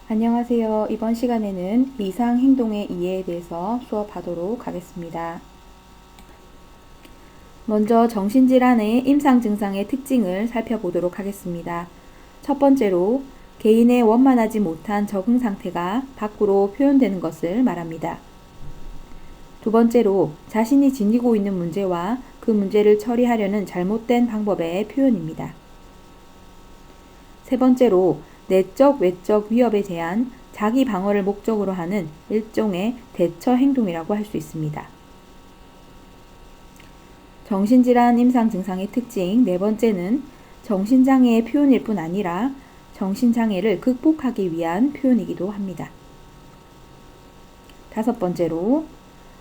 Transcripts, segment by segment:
안녕하세요. 이번 시간에는 이상 행동의 이해에 대해서 수업하도록 하겠습니다. 먼저 정신질환의 임상 증상의 특징을 살펴보도록 하겠습니다. 첫 번째로 개인의 원만하지 못한 적응 상태가 밖으로 표현되는 것을 말합니다. 두 번째로 자신이 지니고 있는 문제와 그 문제를 처리하려는 잘못된 방법의 표현입니다. 세 번째로 내적, 외적 위협에 대한 자기 방어를 목적으로 하는 일종의 대처 행동이라고 할 수 있습니다. 정신질환 임상 증상의 특징 네 번째는 정신장애의 표현일 뿐 아니라 정신장애를 극복하기 위한 표현이기도 합니다. 다섯 번째로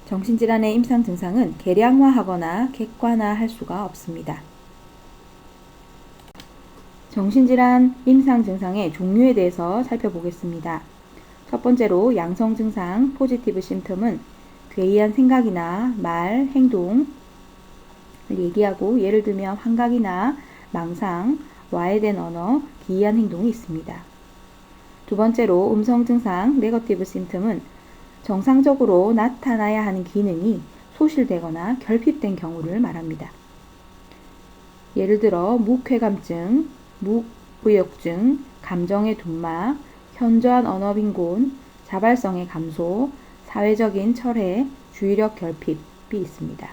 정신질환의 임상 증상은 계량화하거나 객관화할 수가 없습니다. 정신질환 임상 증상의 종류에 대해서 살펴보겠습니다. 첫 번째로 양성 증상, 포지티브 심텀은 괴이한 생각이나 말, 행동을 얘기하고 예를 들면 환각이나 망상, 와해된 언어, 기이한 행동이 있습니다. 두 번째로 음성 증상, 네거티브 심텀은 정상적으로 나타나야 하는 기능이 소실되거나 결핍된 경우를 말합니다. 예를 들어 무쾌감증, 무구역증, 감정의 둔마, 현저한 언어 빈곤, 자발성의 감소, 사회적인 철회, 주의력 결핍이 있습니다.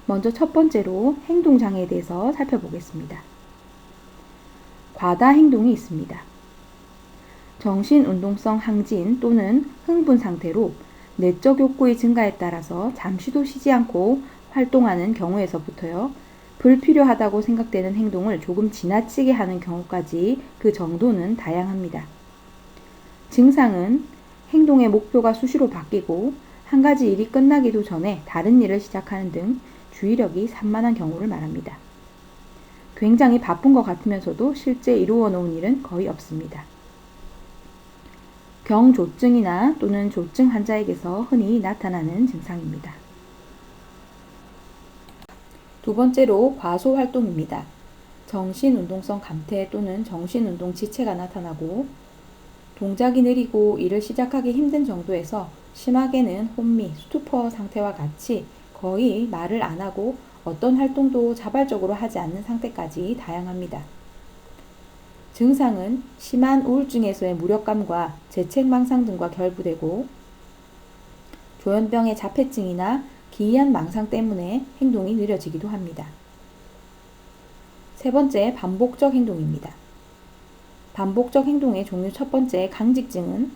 먼저 첫 번째로 행동장애에 대해서 살펴보겠습니다. 과다 행동이 있습니다. 정신운동성 항진 또는 흥분 상태로 내적 욕구의 증가에 따라서 잠시도 쉬지 않고 활동하는 경우에서부터요. 불필요하다고 생각되는 행동을 조금 지나치게 하는 경우까지 그 정도는 다양합니다. 증상은 행동의 목표가 수시로 바뀌고 한 가지 일이 끝나기도 전에 다른 일을 시작하는 등 주의력이 산만한 경우를 말합니다. 굉장히 바쁜 것 같으면서도 실제 이루어 놓은 일은 거의 없습니다. 경조증이나 또는 조증 환자에게서 흔히 나타나는 증상입니다. 두 번째로 과소활동입니다. 정신운동성 감퇴 또는 정신운동 지체가 나타나고 동작이 느리고 일을 시작하기 힘든 정도에서 심하게는 혼미, 스투퍼 상태와 같이 거의 말을 안 하고 어떤 활동도 자발적으로 하지 않는 상태까지 다양합니다. 증상은 심한 우울증에서의 무력감과 재책망상 등과 결부되고 조현병의 자폐증이나 기이한 망상 때문에 행동이 느려지기도 합니다. 세 번째, 반복적 행동입니다. 반복적 행동의 종류 첫 번째, 강직증은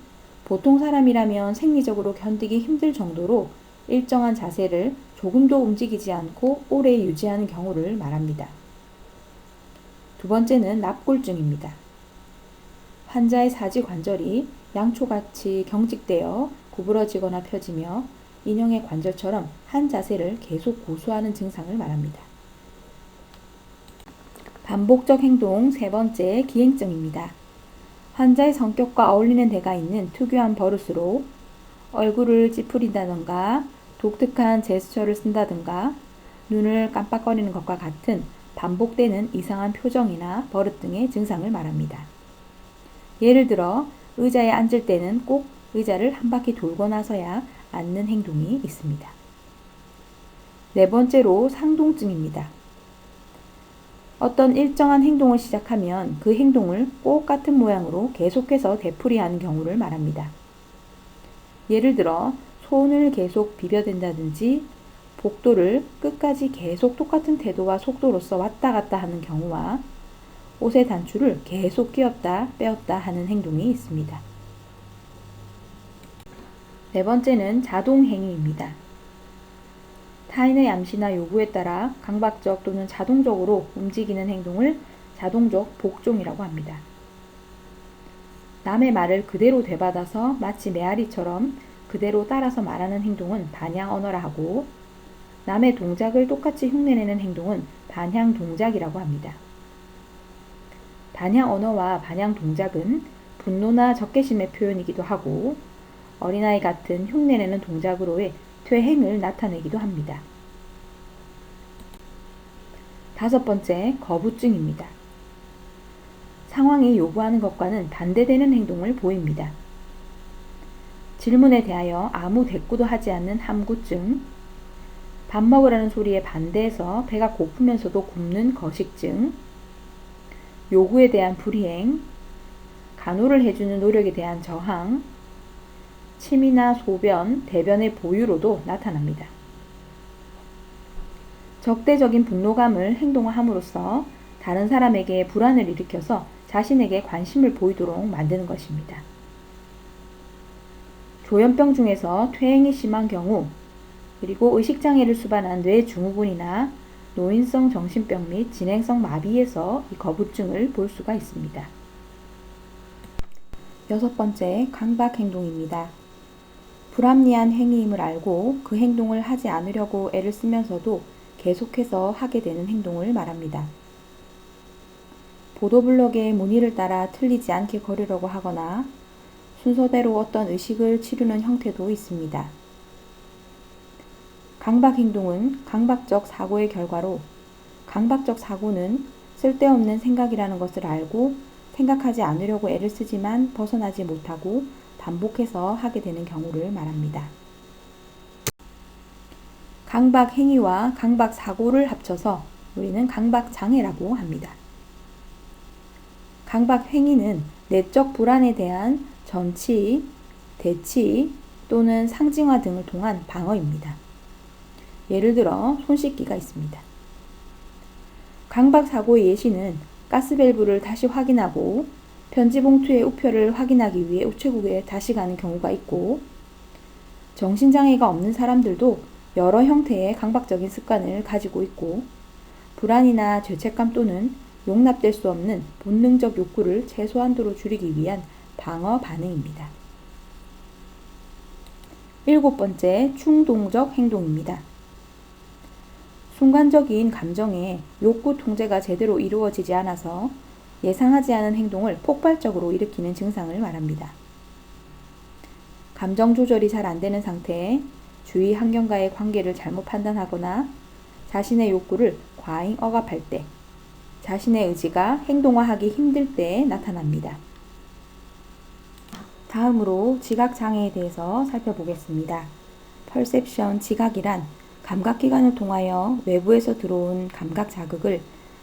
보통 사람이라면 생리적으로 견디기 힘들 정도로 일정한 자세를 조금도 움직이지 않고 오래 유지하는 경우를 말합니다. 두 번째는 납골증입니다. 환자의 사지 관절이 양초같이 경직되어 구부러지거나 펴지며 인형의 관절처럼 한 자세를 계속 고수하는 증상을 말합니다. 반복적 행동 세 번째, 기행증입니다. 환자의 성격과 어울리는 데가 있는 특유한 버릇으로 얼굴을 찌푸린다던가 독특한 제스처를 쓴다던가 눈을 깜빡거리는 것과 같은 반복되는 이상한 표정이나 버릇 등의 증상을 말합니다. 예를 들어 의자에 앉을 때는 꼭 의자를 한 바퀴 돌고 나서야 앉는 행동이 있습니다. 네 번째로 상동증입니다. 어떤 일정한 행동을 시작하면 그 행동을 꼭 같은 모양으로 계속해서 되풀이하는 경우를 말합니다. 예를 들어 손을 계속 비벼댄다든지 복도를 끝까지 계속 똑같은 태도와 속도로서 왔다 갔다 하는 경우와 옷의 단추를 계속 끼웠다 빼었다 하는 행동이 있습니다. 네 번째는 자동행위입니다. 타인의 암시나 요구에 따라 강박적 또는 자동적으로 움직이는 행동을 자동적 복종이라고 합니다. 남의 말을 그대로 되받아서 마치 메아리처럼 그대로 따라서 말하는 행동은 반향 언어라 하고 남의 동작을 똑같이 흉내내는 행동은 반향 동작이라고 합니다. 반향 언어와 반향 동작은 분노나 적개심의 표현이기도 하고 어린아이 같은 흉내내는 동작으로의 퇴행을 나타내기도 합니다. 다섯 번째, 거부증입니다. 상황이 요구하는 것과는 반대되는 행동을 보입니다. 질문에 대하여 아무 대꾸도 하지 않는 함구증, 밥 먹으라는 소리에 반대해서 배가 고프면서도 굶는 거식증, 요구에 대한 불이행, 간호를 해주는 노력에 대한 저항, 침이나 소변, 대변의 보유로도 나타납니다. 적대적인 분노감을 행동화함으로써 다른 사람에게 불안을 일으켜서 자신에게 관심을 보이도록 만드는 것입니다. 조현병 중에서 퇴행이 심한 경우, 그리고 의식장애를 수반한 뇌증후군이나 노인성 정신병 및 진행성 마비에서 이 거부증을 볼 수가 있습니다. 6번째, 강박 행동입니다. 불합리한 행위임을 알고 그 행동을 하지 않으려고 애를 쓰면서도 계속해서 하게 되는 행동을 말합니다. 보도블록의 문의를 따라 틀리지 않게 걸으려고 하거나 순서대로 어떤 의식을 치르는 형태도 있습니다. 강박 행동은 강박적 사고의 결과로, 강박적 사고는 쓸데없는 생각이라는 것을 알고 생각하지 않으려고 애를 쓰지만 벗어나지 못하고 반복해서 하게 되는 경우를 말합니다. 강박 행위와 강박 사고를 합쳐서 우리는 강박 장애라고 합니다. 강박 행위는 내적 불안에 대한 전치, 대치 또는 상징화 등을 통한 방어입니다. 예를 들어 손 씻기가 있습니다. 강박 사고의 예시는 가스밸브를 다시 확인하고 편지 봉투의 우표를 확인하기 위해 우체국에 다시 가는 경우가 있고, 정신장애가 없는 사람들도 여러 형태의 강박적인 습관을 가지고 있고, 불안이나 죄책감 또는 용납될 수 없는 본능적 욕구를 최소한도로 줄이기 위한 방어 반응입니다. 7번째, 충동적 행동입니다. 순간적인 감정에 욕구 통제가 제대로 이루어지지 않아서 예상하지 않은 행동을 폭발적으로 일으키는 증상을 말합니다. 감정 조절이 잘 안 되는 상태에 주위 환경과의 관계를 잘못 판단하거나 자신의 욕구를 과잉 억압할 때, 자신의 의지가 행동화하기 힘들 때에 나타납니다. 다음으로 지각장애에 대해서 살펴보겠습니다. 퍼셉션 지각이란 감각기관을 통하여 외부에서 들어온 감각 자극을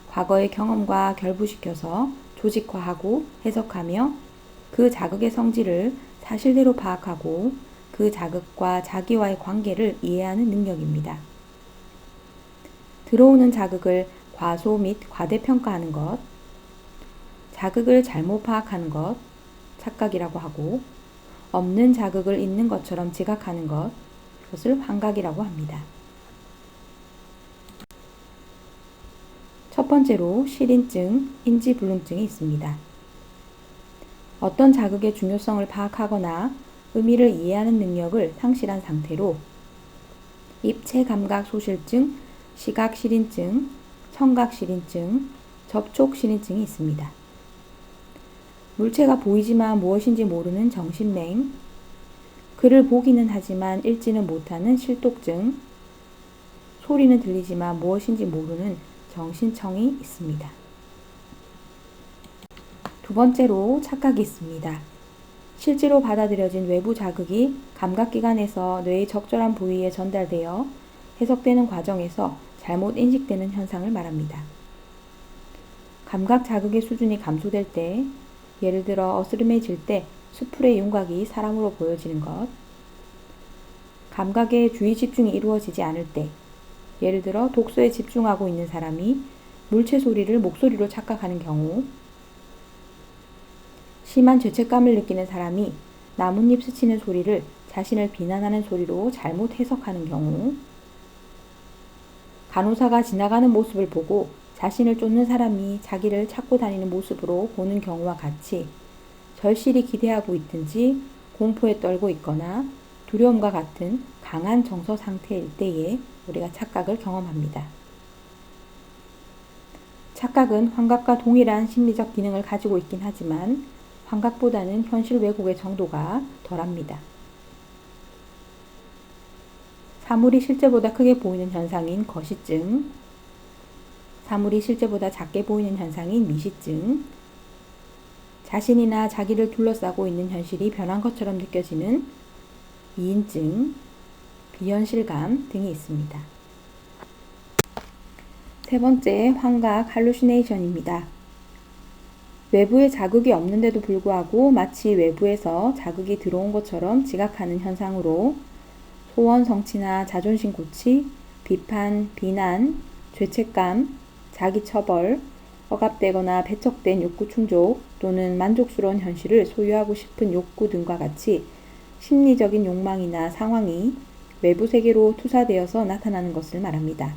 과거의 경험과 결부시켜서 조직화하고 해석하며 그 자극의 성질을 사실대로 파악하고 그 자극과 자기와의 관계를 이해하는 능력입니다. 들어오는 자극을 과소 및 과대평가하는 것, 자극을 잘못 파악하는 것, 착각이라고 하고, 없는 자극을 있는 것처럼 지각하는 것, 그것을 환각이라고 합니다. 첫 번째로 실인증, 인지불능증이 있습니다. 어떤 자극의 중요성을 파악하거나 의미를 이해하는 능력을 상실한 상태로 입체감각소실증, 시각실인증, 청각실인증, 접촉실인증이 있습니다. 물체가 보이지만 무엇인지 모르는 정신맹, 글을 보기는 하지만 읽지는 못하는 실독증, 소리는 들리지만 무엇인지 모르는 정신청이 있습니다. 두 번째로 착각이 있습니다. 실제로 받아들여진 외부 자극이 감각기관에서 뇌의 적절한 부위에 전달되어 해석되는 과정에서 잘못 인식되는 현상을 말합니다. 감각 자극의 수준이 감소될 때, 예를 들어 어스름해질 때 수풀의 윤곽이 사람으로 보여지는 것, 감각에 주의 집중이 이루어지지 않을 때, 예를 들어 독서에 집중하고 있는 사람이 물체 소리를 목소리로 착각하는 경우, 심한 죄책감을 느끼는 사람이 나뭇잎 스치는 소리를 자신을 비난하는 소리로 잘못 해석하는 경우, 간호사가 지나가는 모습을 보고 자신을 쫓는 사람이 자기를 찾고 다니는 모습으로 보는 경우와 같이 절실히 기대하고 있든지 공포에 떨고 있거나 두려움과 같은 강한 정서 상태일 때에 우리가 착각을 경험합니다. 착각은 환각과 동일한 심리적 기능을 가지고 있긴 하지만 환각보다는 현실 왜곡의 정도가 덜합니다. 사물이 실제보다 크게 보이는 현상인 거시증, 사물이 실제보다 작게 보이는 현상인 미시증, 자신이나 자기를 둘러싸고 있는 현실이 변한 것처럼 느껴지는 이인증, 비현실감 등이 있습니다. 세 번째, 환각 할루시네이션입니다. 외부에 자극이 없는데도 불구하고 마치 외부에서 자극이 들어온 것처럼 지각하는 현상으로 소원 성취나 자존심 고치, 비판, 비난, 죄책감, 자기 처벌, 억압되거나 배척된 욕구 충족 또는 만족스러운 현실을 소유하고 싶은 욕구 등과 같이 심리적인 욕망이나 상황이 외부 세계로 투사되어서 나타나는 것을 말합니다.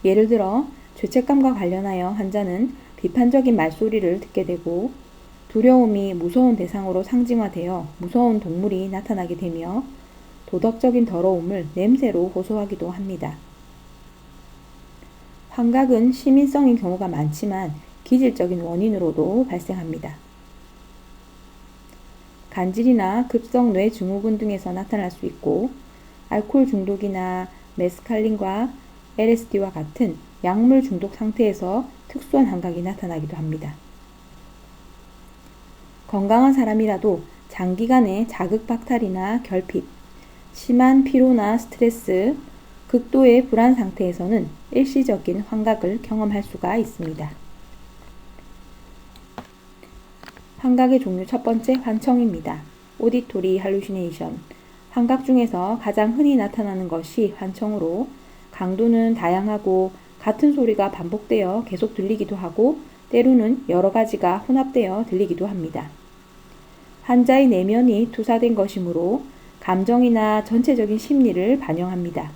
예를 들어 죄책감과 관련하여 환자는 비판적인 말소리를 듣게 되고 두려움이 무서운 대상으로 상징화되어 무서운 동물이 나타나게 되며 도덕적인 더러움을 냄새로 호소하기도 합니다. 환각은 시민성인 경우가 많지만 기질적인 원인으로도 발생합니다. 간질이나 급성 뇌 증후군 등에서 나타날 수 있고 알코올 중독이나 메스칼린과 LSD와 같은 약물 중독 상태에서 특수한 환각이 나타나기도 합니다. 건강한 사람이라도 장기간의 자극 박탈이나 결핍, 심한 피로나 스트레스, 극도의 불안 상태에서는 일시적인 환각을 경험할 수가 있습니다. 환각의 종류 첫 번째, 환청입니다. 오디토리 할루시네이션. 환각 중에서 가장 흔히 나타나는 것이 환청으로 강도는 다양하고 같은 소리가 반복되어 계속 들리기도 하고 때로는 여러 가지가 혼합되어 들리기도 합니다. 환자의 내면이 투사된 것이므로 감정이나 전체적인 심리를 반영합니다.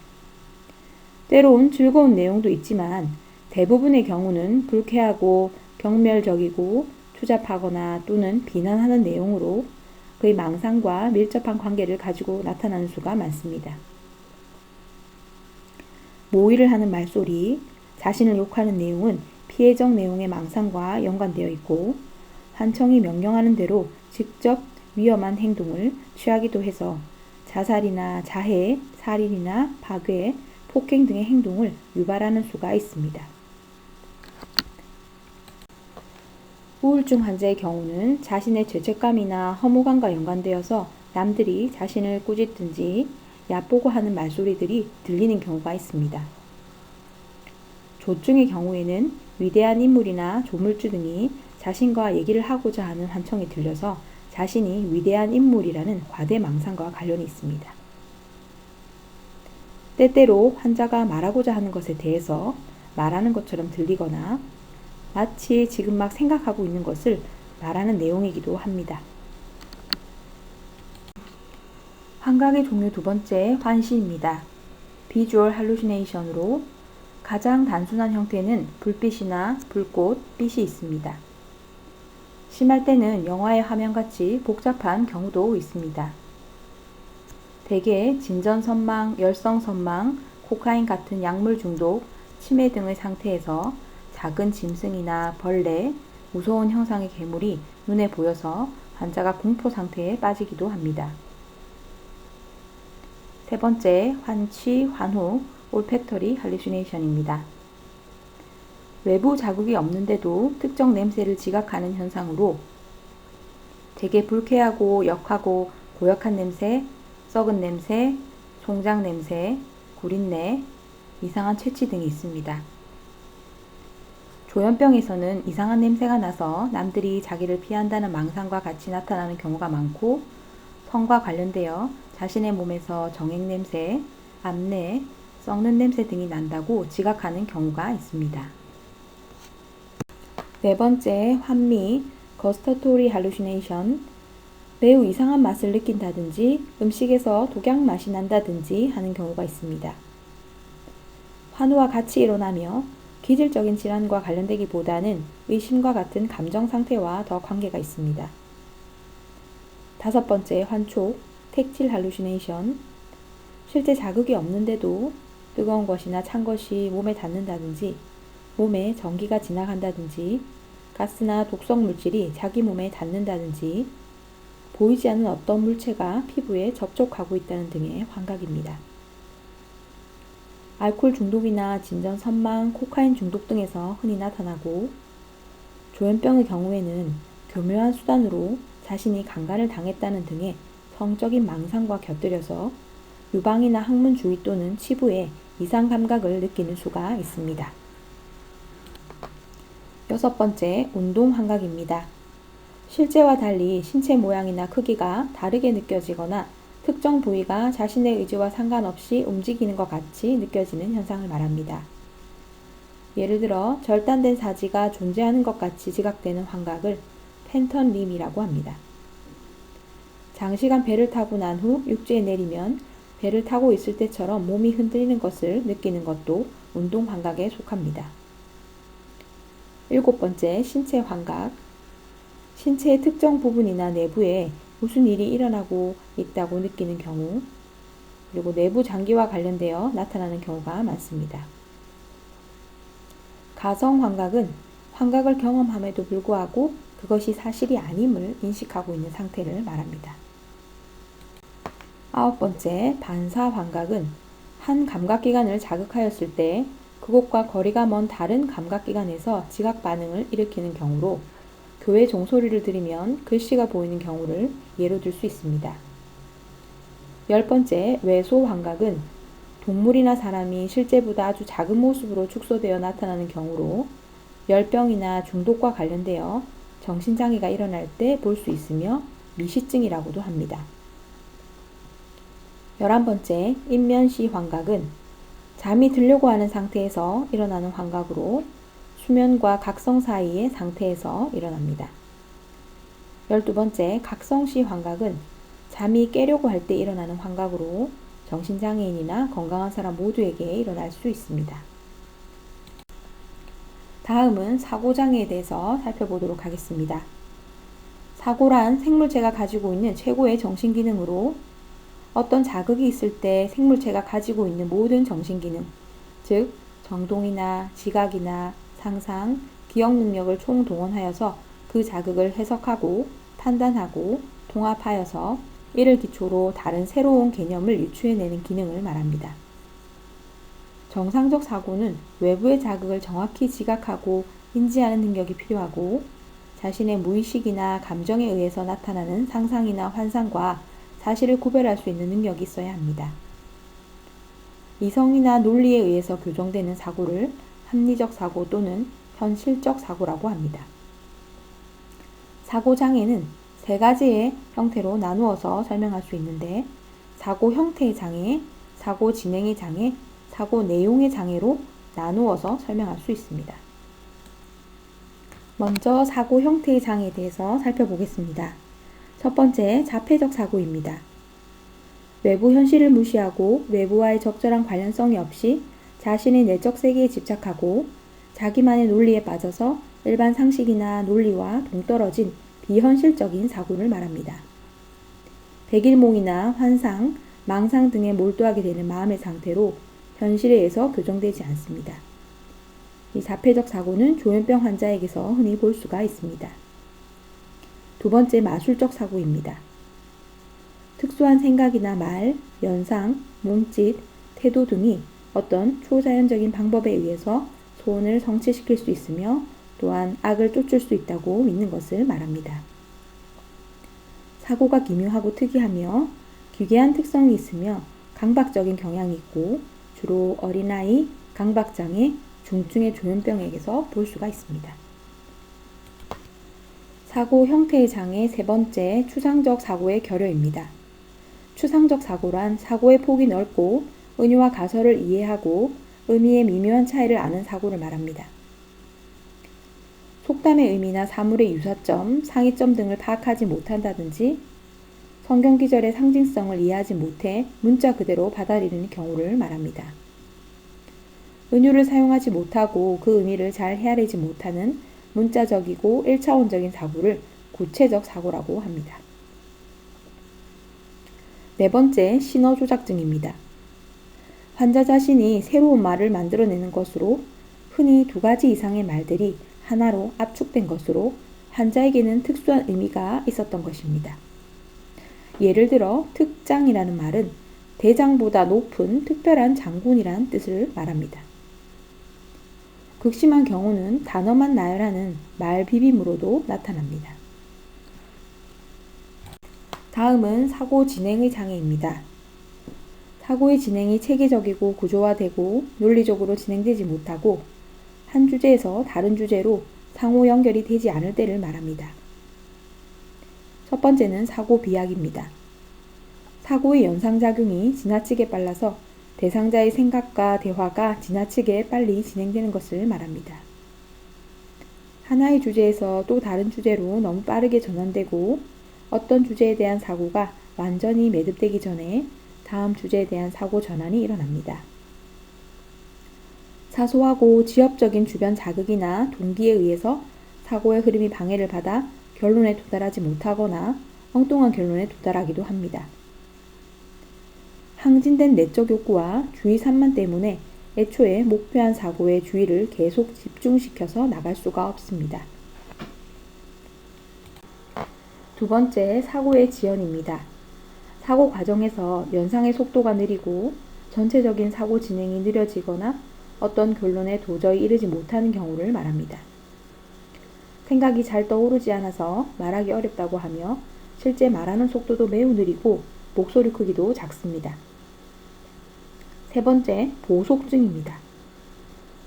때론 즐거운 내용도 있지만 대부분의 경우는 불쾌하고 경멸적이고 추잡하거나 또는 비난하는 내용으로 그의 망상과 밀접한 관계를 가지고 나타나는 수가 많습니다. 모의를 하는 말소리, 자신을 욕하는 내용은 피해적 내용의 망상과 연관되어 있고 환청이 명령하는 대로 직접 위험한 행동을 취하기도 해서 자살이나 자해, 살인이나 파괴, 폭행 등의 행동을 유발하는 수가 있습니다. 우울증 환자의 경우는 자신의 죄책감이나 허무감과 연관되어서 남들이 자신을 꾸짖든지 얕보고 하는 말소리들이 들리는 경우가 있습니다. 조증의 경우에는 위대한 인물이나 조물주 등이 자신과 얘기를 하고자 하는 환청이 들려서 자신이 위대한 인물이라는 과대망상과 관련이 있습니다. 때때로 환자가 말하고자 하는 것에 대해서 말하는 것처럼 들리거나 마치 지금 막 생각하고 있는 것을 말하는 내용이기도 합니다. 환각의 종류 두 번째, 환시입니다. 비주얼 할루시네이션으로 가장 단순한 형태는 불빛이나 불꽃, 빛이 있습니다. 심할 때는 영화의 화면같이 복잡한 경우도 있습니다. 대개 진전선망, 열성선망, 코카인 같은 약물 중독, 치매 등의 상태에서 작은 짐승이나 벌레, 무서운 형상의 괴물이 눈에 보여서 환자가 공포 상태에 빠지기도 합니다. 세 번째, 환취, 환호, 올팩터리 할루시네이션입니다. 외부 자극이 없는데도 특정 냄새를 지각하는 현상으로 되게 불쾌하고 역하고 고역한 냄새, 썩은 냄새, 송장 냄새, 구린내, 이상한 채취 등이 있습니다. 조현병에서는 이상한 냄새가 나서 남들이 자기를 피한다는 망상과 같이 나타나는 경우가 많고 성과 관련되어 자신의 몸에서 정액 냄새, 암내, 썩는 냄새 등이 난다고 지각하는 경우가 있습니다. 네 번째, 환미, 거스터토리 할루시네이션. 매우 이상한 맛을 느낀다든지 음식에서 독약 맛이 난다든지 하는 경우가 있습니다. 환호와 같이 일어나며 기질적인 질환과 관련되기보다는 의심과 같은 감정 상태와 더 관계가 있습니다. 다섯 번째, 환촉, 택틸 할루시네이션. 실제 자극이 없는데도 뜨거운 것이나 찬 것이 몸에 닿는다든지 몸에 전기가 지나간다든지 가스나 독성 물질이 자기 몸에 닿는다든지 보이지 않는 어떤 물체가 피부에 접촉하고 있다는 등의 환각입니다. 알코올 중독이나 진전 선망, 코카인 중독 등에서 흔히 나타나고 조현병의 경우에는 교묘한 수단으로 자신이 강간을 당했다는 등의 성적인 망상과 곁들여서 유방이나 항문 주위 또는 치부에 이상 감각을 느끼는 수가 있습니다. 여섯 번째, 운동 환각입니다. 실제와 달리 신체 모양이나 크기가 다르게 느껴지거나 특정 부위가 자신의 의지와 상관없이 움직이는 것 같이 느껴지는 현상을 말합니다. 예를 들어 절단된 사지가 존재하는 것 같이 지각되는 환각을 팬텀 림이라고 합니다. 장시간 배를 타고 난 후 육지에 내리면 배를 타고 있을 때처럼 몸이 흔들리는 것을 느끼는 것도 운동 환각에 속합니다. 일곱 번째, 신체 환각. 신체의 특정 부분이나 내부에 무슨 일이 일어나고 있다고 느끼는 경우, 그리고 내부 장기와 관련되어 나타나는 경우가 많습니다. 가성 환각은 환각을 경험함에도 불구하고 그것이 사실이 아님을 인식하고 있는 상태를 말합니다. 아홉 번째, 반사 환각은 한 감각기관을 자극하였을 때 그곳과 거리가 먼 다른 감각기관에서 지각 반응을 일으키는 경우로 교회 종소리를 들으면 글씨가 보이는 경우를 예로 들 수 있습니다. 열 번째, 외소 환각은 동물이나 사람이 실제보다 아주 작은 모습으로 축소되어 나타나는 경우로 열병이나 중독과 관련되어 정신장애가 일어날 때 볼 수 있으며 미시증이라고도 합니다. 11번째, 인면시 환각은 잠이 들려고 하는 상태에서 일어나는 환각으로 수면과 각성 사이의 상태에서 일어납니다. 12번째, 각성시 환각은 잠이 깨려고 할 때 일어나는 환각으로 정신장애인이나 건강한 사람 모두에게 일어날 수 있습니다. 다음은 사고장애에 대해서 살펴보도록 하겠습니다. 사고란 생물체가 가지고 있는 최고의 정신기능으로 어떤 자극이 있을 때 생물체가 가지고 있는 모든 정신기능, 즉 정동이나 지각이나 상상, 기억 능력을 총동원하여서 그 자극을 해석하고 판단하고 통합하여서 이를 기초로 다른 새로운 개념을 유추해내는 기능을 말합니다. 정상적 사고는 외부의 자극을 정확히 지각하고 인지하는 능력이 필요하고 자신의 무의식이나 감정에 의해서 나타나는 상상이나 환상과 사실을 구별할 수 있는 능력이 있어야 합니다. 이성이나 논리에 의해서 교정되는 사고를 합리적 사고 또는 현실적 사고라고 합니다. 사고장애는 세 가지의 형태로 나누어서 설명할 수 있는데 사고 형태의 장애, 사고 진행의 장애, 사고 내용의 장애로 나누어서 설명할 수 있습니다. 먼저 사고 형태의 장애에 대해서 살펴보겠습니다. 첫 번째, 자폐적 사고입니다. 외부 현실을 무시하고 외부와의 적절한 관련성이 없이 자신의 내적 세계에 집착하고 자기만의 논리에 빠져서 일반 상식이나 논리와 동떨어진 비현실적인 사고를 말합니다. 백일몽이나 환상, 망상 등에 몰두하게 되는 마음의 상태로 현실에 의해서 교정되지 않습니다. 이 자폐적 사고는 조현병 환자에게서 흔히 볼 수가 있습니다. 두 번째, 마술적 사고입니다. 특수한 생각이나 말, 연상, 몸짓, 태도 등이 어떤 초자연적인 방법에 의해서 소원을 성취시킬 수 있으며 또한 악을 쫓을 수 있다고 믿는 것을 말합니다. 사고가 기묘하고 특이하며 기괴한 특성이 있으며 강박적인 경향이 있고 주로 어린아이, 강박장애, 중증의 조현병에게서 볼 수가 있습니다. 사고 형태의 장애 세 번째, 추상적 사고의 결여입니다. 추상적 사고란 사고의 폭이 넓고 은유와 가설을 이해하고 의미의 미묘한 차이를 아는 사고를 말합니다. 속담의 의미나 사물의 유사점, 상이점 등을 파악하지 못한다든지 성경 기절의 상징성을 이해하지 못해 문자 그대로 받아들이는 경우를 말합니다. 은유를 사용하지 못하고 그 의미를 잘 헤아리지 못하는 문자적이고 1차원적인 사고를 구체적 사고라고 합니다. 네 번째, 신어 조작증입니다. 환자 자신이 새로운 말을 만들어내는 것으로 흔히 두 가지 이상의 말들이 하나로 압축된 것으로 환자에게는 특수한 의미가 있었던 것입니다. 예를 들어 특장이라는 말은 대장보다 높은 특별한 장군이란 뜻을 말합니다. 극심한 경우는 단어만 나열하는 말비빔으로도 나타납니다. 다음은 사고 진행의 장애입니다. 사고의 진행이 체계적이고 구조화되고 논리적으로 진행되지 못하고 한 주제에서 다른 주제로 상호 연결이 되지 않을 때를 말합니다. 첫 번째는 사고 비약입니다. 사고의 연상작용이 지나치게 빨라서 대상자의 생각과 대화가 지나치게 빨리 진행되는 것을 말합니다. 하나의 주제에서 또 다른 주제로 너무 빠르게 전환되고 어떤 주제에 대한 사고가 완전히 매듭되기 전에 다음 주제에 대한 사고 전환이 일어납니다. 사소하고 지엽적인 주변 자극이나 동기에 의해서 사고의 흐름이 방해를 받아 결론에 도달하지 못하거나 엉뚱한 결론에 도달하기도 합니다. 항진된 내적 욕구와 주의 산만 때문에 애초에 목표한 사고의 주의를 계속 집중시켜서 나갈 수가 없습니다. 두 번째, 사고의 지연입니다. 사고 과정에서 연상의 속도가 느리고 전체적인 사고 진행이 느려지거나 어떤 결론에 도저히 이르지 못하는 경우를 말합니다. 생각이 잘 떠오르지 않아서 말하기 어렵다고 하며 실제 말하는 속도도 매우 느리고 목소리 크기도 작습니다. 세 번째, 보속증입니다.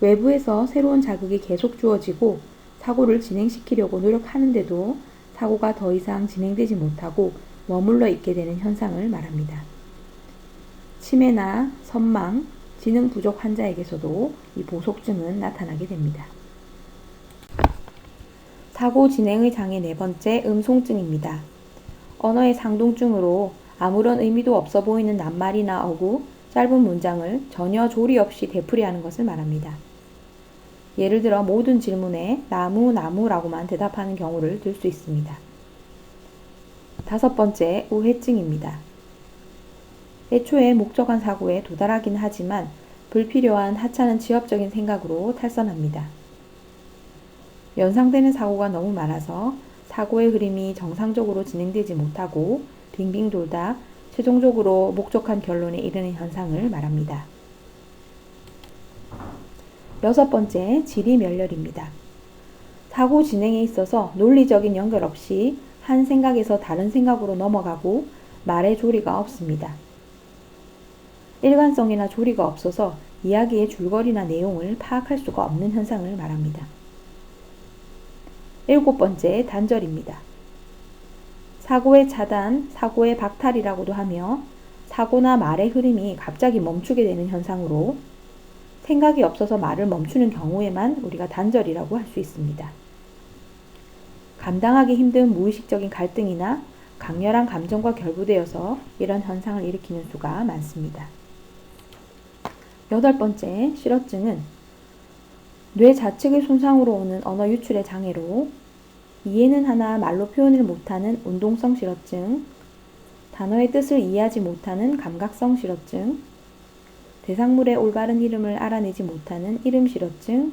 외부에서 새로운 자극이 계속 주어지고 사고를 진행시키려고 노력하는데도 사고가 더 이상 진행되지 못하고 머물러 있게 되는 현상을 말합니다. 치매나 선망, 지능 부족 환자에게서도 이 보속증은 나타나게 됩니다. 사고 진행의 장애 네 번째, 음송증입니다. 언어의 상동증으로 아무런 의미도 없어 보이는 낱말이나 어구, 짧은 문장을 전혀 조리 없이 되풀이하는 것을 말합니다. 예를 들어 모든 질문에 나무라고만 대답하는 경우를 들 수 있습니다. 다섯 번째, 우회증입니다. 애초에 목적한 사고에 도달하긴 하지만 불필요한 하찮은 지엽적인 생각으로 탈선합니다. 연상되는 사고가 너무 많아서 사고의 흐름이 정상적으로 진행되지 못하고 빙빙 돌다 최종적으로 목적한 결론에 이르는 현상을 말합니다. 여섯 번째, 지리멸렬입니다. 사고 진행에 있어서 논리적인 연결 없이 한 생각에서 다른 생각으로 넘어가고 말의 조리가 없습니다. 일관성이나 조리가 없어서 이야기의 줄거리나 내용을 파악할 수가 없는 현상을 말합니다. 일곱 번째, 단절입니다. 사고의 차단, 사고의 박탈이라고도 하며 사고나 말의 흐름이 갑자기 멈추게 되는 현상으로 생각이 없어서 말을 멈추는 경우에만 우리가 단절이라고 할 수 있습니다. 감당하기 힘든 무의식적인 갈등이나 강렬한 감정과 결부되어서 이런 현상을 일으키는 수가 많습니다. 여덟 번째, 실어증은 뇌 좌측의 손상으로 오는 언어 유출의 장애로 이해는 하나 말로 표현을 못하는 운동성 실어증, 단어의 뜻을 이해하지 못하는 감각성 실어증, 대상물의 올바른 이름을 알아내지 못하는 이름 실어증,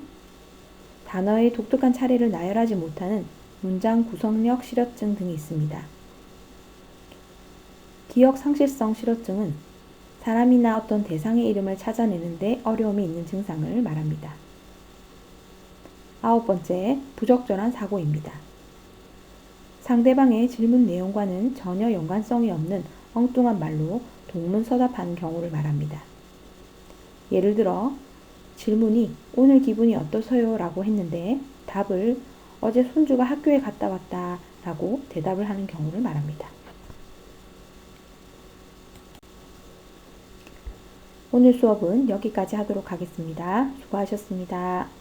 단어의 독특한 차례를 나열하지 못하는 문장 구성력 실어증 등이 있습니다. 기억 상실성 실어증은 사람이나 어떤 대상의 이름을 찾아내는데 어려움이 있는 증상을 말합니다. 아홉 번째, 부적절한 사고입니다. 상대방의 질문 내용과는 전혀 연관성이 없는 엉뚱한 말로 동문서답하는 경우를 말합니다. 예를 들어 질문이 오늘 기분이 어떠세요? 라고 했는데 답을 어제 손주가 학교에 갔다 왔다 라고 대답을 하는 경우를 말합니다. 오늘 수업은 여기까지 하도록 하겠습니다. 수고하셨습니다.